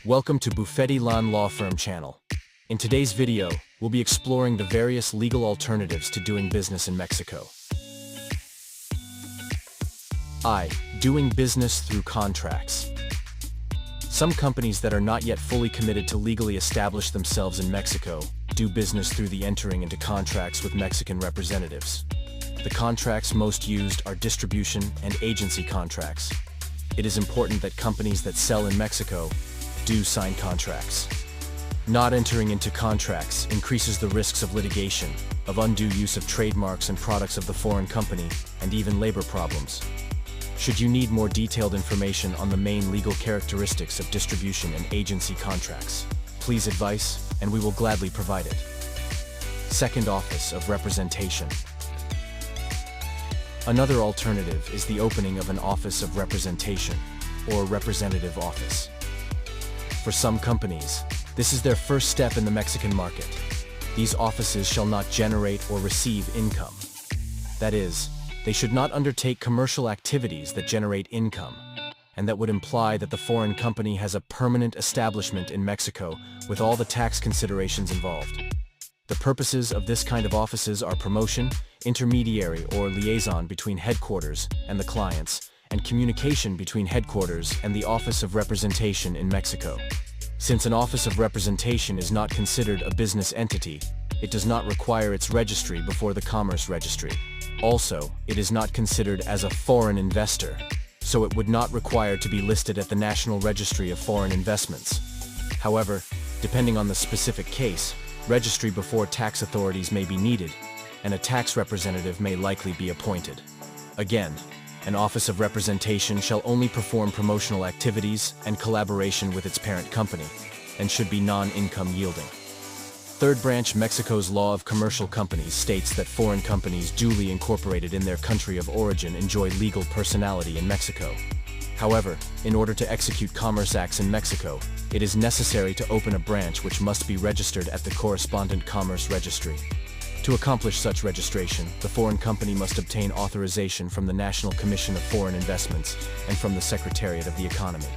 Welcome to Bufete Law Firm channel. In today's video, we'll be exploring the various legal alternatives to doing business in Mexico. Doing business through contracts. Some companies that are not yet fully committed to legally establish themselves in Mexico do business through the entering into contracts with Mexican representatives. The contracts most used are distribution and agency contracts. It is important that companies that sell in Mexico do sign contracts. Not entering into contracts increases the risks of litigation, of undue use of trademarks and products of the foreign company, and even labor problems. Should you need more detailed information on the main legal characteristics of distribution and agency contracts, please advise, and we will gladly provide it. Second Office of Representation. Another alternative is the opening of an Office of Representation, or Representative Office. For some companies, this is their first step in the Mexican market. These offices shall not generate or receive income. That is, they should not undertake commercial activities that generate income, and that would imply that the foreign company has a permanent establishment in Mexico with all the tax considerations involved. The purposes of this kind of offices are promotion, intermediary or liaison between headquarters and the clients, and communication between headquarters and the Office of Representation in Mexico. Since an Office of Representation is not considered a business entity, it does not require its registry before the Commerce Registry. Also, it is not considered as a foreign investor, so it would not require to be listed at the National Registry of Foreign Investments. However, depending on the specific case, registry before tax authorities may be needed, and a tax representative may likely be appointed. Again, an Office of Representation shall only perform promotional activities and collaboration with its parent company, and should be non-income yielding. Third Branch Mexico's Law of Commercial Companies states that foreign companies duly incorporated in their country of origin enjoy legal personality in Mexico. However, in order to execute commerce acts in Mexico, it is necessary to open a branch which must be registered at the correspondent Commerce Registry. To accomplish such registration, the foreign company must obtain authorization from the National Commission of Foreign Investments and from the Secretariat of the Economy.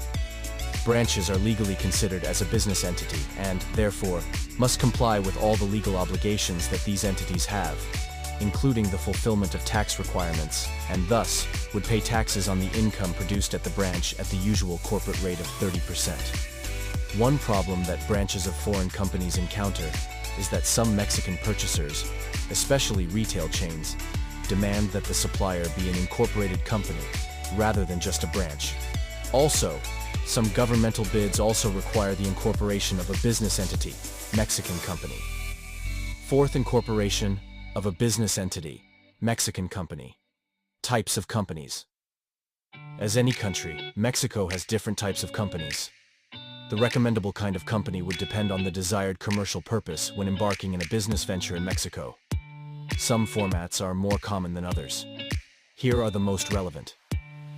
Branches are legally considered as a business entity and, therefore, must comply with all the legal obligations that these entities have, including the fulfillment of tax requirements, and thus would pay taxes on the income produced at the branch at the usual corporate rate of 30%. One problem that branches of foreign companies encounter is that some Mexican purchasers, especially retail chains, demand that the supplier be an incorporated company rather than just a branch. Also, some governmental bids also require the incorporation of a business entity, Mexican company. Fourth, incorporation of a business entity, Mexican company. Types of companies. As any country, Mexico has different types of companies. The recommendable kind of company would depend on the desired commercial purpose when embarking in a business venture in Mexico. Some formats are more common than others. Here are the most relevant.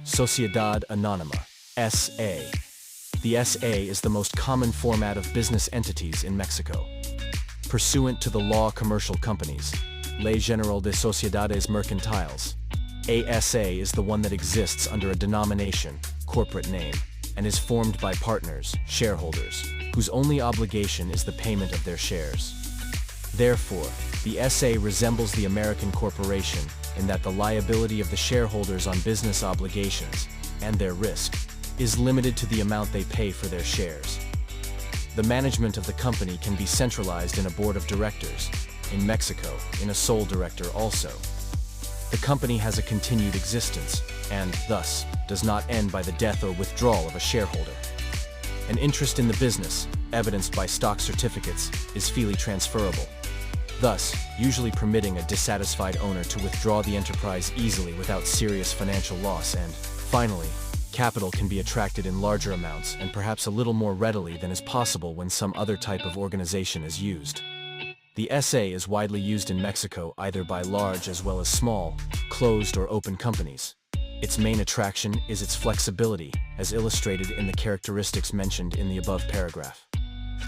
Sociedad Anónima, S.A. The S.A. is the most common format of business entities in Mexico. Pursuant to the law commercial companies, Ley General de Sociedades Mercantiles, ASA is the one that exists under a denomination, corporate name, and is formed by partners, shareholders, whose only obligation is the payment of their shares. Therefore, the SA resembles the American corporation in that the liability of the shareholders on business obligations, and their risk, is limited to the amount they pay for their shares. The management of the company can be centralized in a board of directors, in Mexico, in a sole director also. The company has a continued existence, and, thus, does not end by the death or withdrawal of a shareholder. An interest in the business, evidenced by stock certificates, is freely transferable, thus, usually permitting a dissatisfied owner to withdraw the enterprise easily without serious financial loss and, finally, capital can be attracted in larger amounts and perhaps a little more readily than is possible when some other type of organization is used. The SA is widely used in Mexico either by large as well as small, closed or open companies. Its main attraction is its flexibility, as illustrated in the characteristics mentioned in the above paragraph.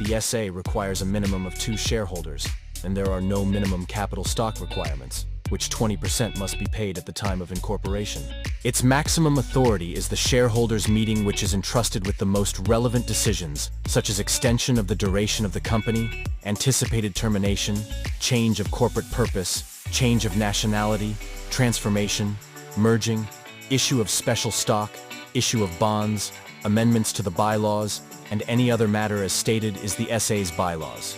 The SA requires a minimum of 2 shareholders, and there are no minimum capital stock requirements. which 20% must be paid at the time of incorporation. Its maximum authority is the shareholders' meeting, which is entrusted with the most relevant decisions, such as extension of the duration of the company, anticipated termination, change of corporate purpose, change of nationality, transformation, merging, issue of special stock, issue of bonds, amendments to the bylaws, and any other matter as stated is the SA's bylaws.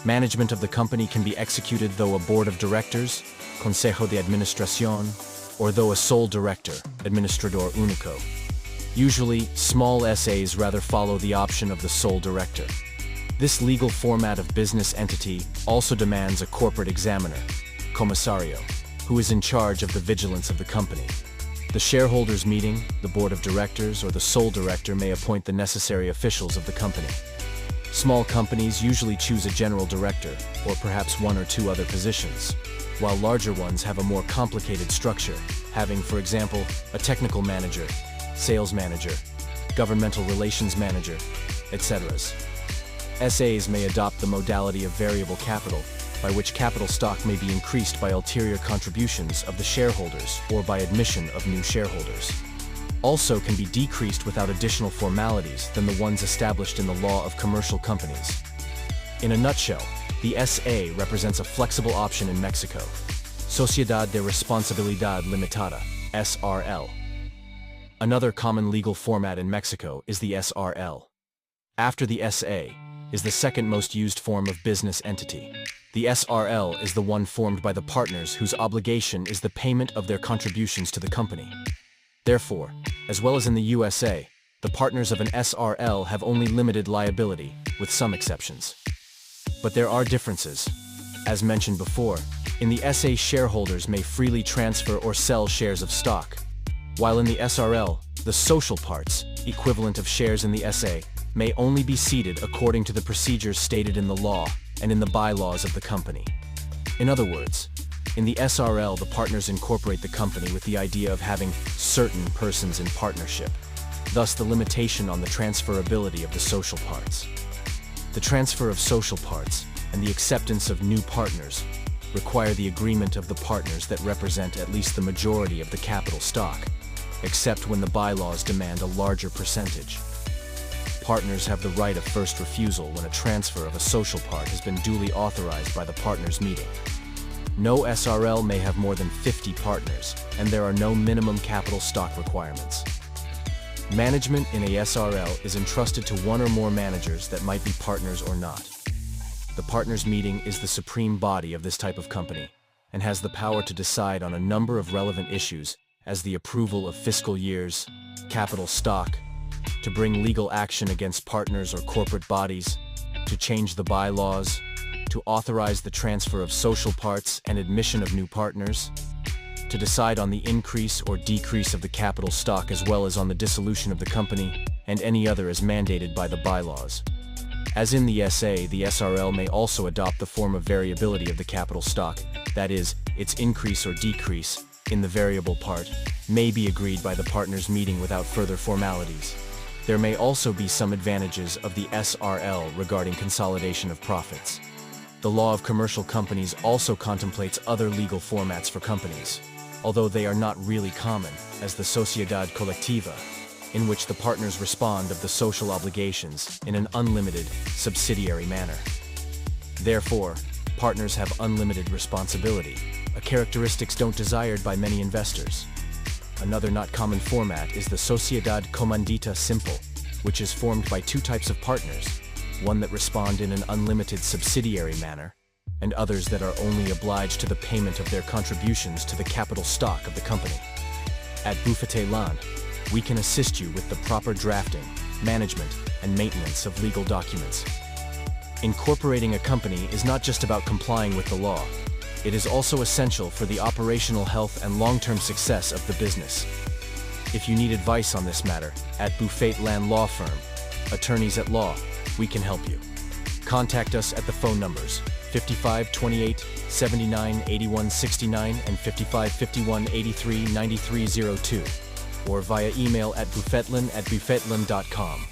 Management of the company can be executed though a board of directors, Consejo de Administración, or though a sole director, Administrador Único. Usually, small SAs rather follow the option of the sole director. This legal format of business entity also demands a corporate examiner, Comisario, who is in charge of the vigilance of the company. The shareholders' meeting, the board of directors, or the sole director may appoint the necessary officials of the company. Small companies usually choose a general director, or perhaps one or two other positions, while larger ones have a more complicated structure, having, for example, a technical manager, sales manager, governmental relations manager, etc. SAs may adopt the modality of variable capital, by which capital stock may be increased by ulterior contributions of the shareholders or by admission of new shareholders. Also can be decreased without additional formalities than the ones established in the law of commercial companies. In a nutshell, the SA represents a flexible option in Mexico, Sociedad de Responsabilidad Limitada, SRL. Another common legal format in Mexico is the SRL. After the SA is the second most used form of business entity. The SRL is the one formed by the partners whose obligation is the payment of their contributions to the company. Therefore, as well as in the USA, the partners of an SRL have only limited liability, with some exceptions. But there are differences. As mentioned before, in the SA, shareholders may freely transfer or sell shares of stock, while in the SRL, the social parts, equivalent of shares in the SA, may only be ceded according to the procedures stated in the law and in the bylaws of the company. In other words, in the SRL, the partners incorporate the company with the idea of having certain persons in partnership, thus the limitation on the transferability of the social parts. The transfer of social parts and the acceptance of new partners require the agreement of the partners that represent at least the majority of the capital stock, except when the bylaws demand a larger percentage. Partners have the right of first refusal when a transfer of a social part has been duly authorized by the partners' meeting. No SRL may have more than 50 partners, and there are no minimum capital stock requirements. Management in a SRL is entrusted to one or more managers that might be partners or not. The partners' meeting is the supreme body of this type of company, and has the power to decide on a number of relevant issues, as the approval of fiscal years, capital stock, to bring legal action against partners or corporate bodies, to change the bylaws, to authorize the transfer of social parts and admission of new partners, to decide on the increase or decrease of the capital stock as well as on the dissolution of the company, and any other as mandated by the bylaws. As in the SA, the SRL may also adopt the form of variability of the capital stock, that is, its increase or decrease, in the variable part, may be agreed by the partners' meeting without further formalities. There may also be some advantages of the SRL regarding consolidation of profits. The law of commercial companies also contemplates other legal formats for companies, although they are not really common, as the Sociedad Colectiva, in which the partners respond of the social obligations in an unlimited, subsidiary manner. Therefore, partners have unlimited responsibility, a characteristic not desired by many investors. Another not common format is the Sociedad Comandita Simple, which is formed by two types of partners, one that respond in an unlimited subsidiary manner, and others that are only obliged to the payment of their contributions to the capital stock of the company. At Bufete LAN, we can assist you with the proper drafting, management, and maintenance of legal documents. Incorporating a company is not just about complying with the law. It is also essential for the operational health and long-term success of the business. If you need advice on this matter, at Bufete LAN Law Firm, attorneys at law, we can help you. Contact us at the phone numbers 55 28 79 81 69 and 55 51 83 93 02, or via email at bufetlan@bufetlan.com.